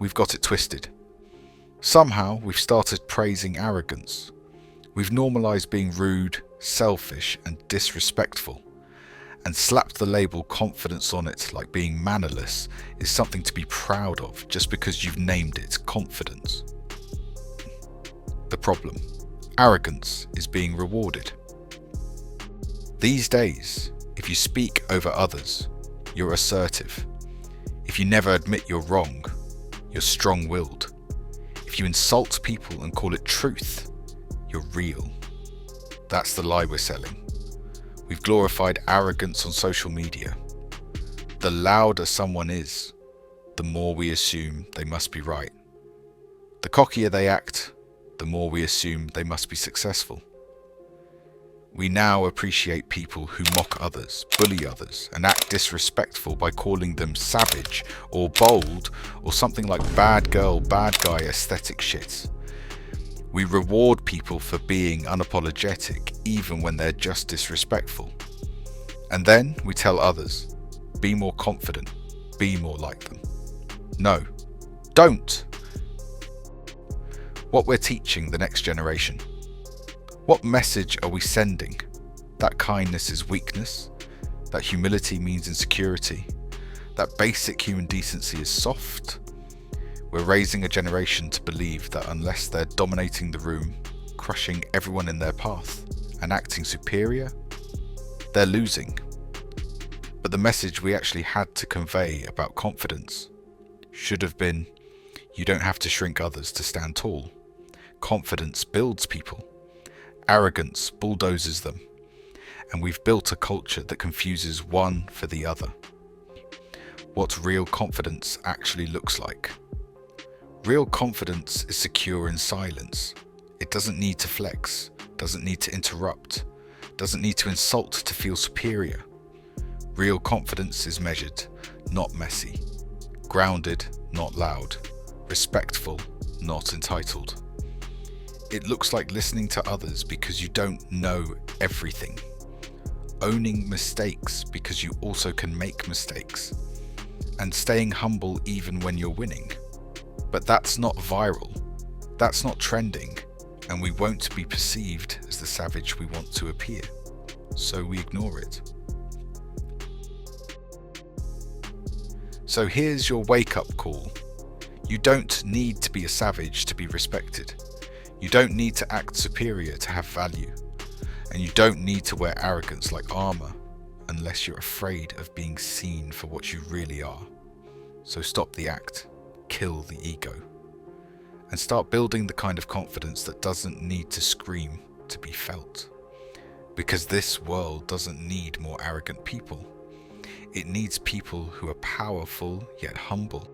we've got it twisted. Somehow we've started praising arrogance. We've normalised being rude, selfish and disrespectful, and slapped the label confidence on it like being mannerless is something to be proud of just because you've named it confidence. The problem: arrogance is being rewarded. These days, if you speak over others, you're assertive. If you never admit you're wrong, you're strong-willed. If you insult people and call it truth, you're real. That's the lie we're selling. We've glorified arrogance on social media. The louder someone is, the more we assume they must be right. The cockier they act, the more we assume they must be successful. We now appreciate people who mock others, bully others, and act disrespectful by calling them savage or bold or something like bad girl, bad guy aesthetic shit. We reward people for being unapologetic even when they're just disrespectful. And then we tell others, be more confident, be more like them. No, don't! What we're teaching the next generation. What message are we sending? That kindness is weakness, that humility means insecurity, that basic human decency is soft. We're raising a generation to believe that unless they're dominating the room, crushing everyone in their path, and acting superior, they're losing. But the message we actually had to convey about confidence should have been, you don't have to shrink others to stand tall. Confidence builds people. Arrogance bulldozes them. And we've built a culture that confuses one for the other. What real confidence actually looks like. Real confidence is secure in silence. It doesn't need to flex, doesn't need to interrupt, doesn't need to insult to feel superior. Real confidence is measured, not messy. Grounded, not loud. Respectful, not entitled. It looks like listening to others because you don't know everything. Owning mistakes because you also can make mistakes. And staying humble even when you're winning. But that's not viral. That's not trending. And we won't be perceived as the savage we want to appear. So we ignore it. So here's your wake-up call. You don't need to be a savage to be respected. You don't need to act superior to have value. And you don't need to wear arrogance like armor unless you're afraid of being seen for what you really are. So stop the act, kill the ego, and start building the kind of confidence that doesn't need to scream to be felt. Because this world doesn't need more arrogant people. It needs people who are powerful yet humble.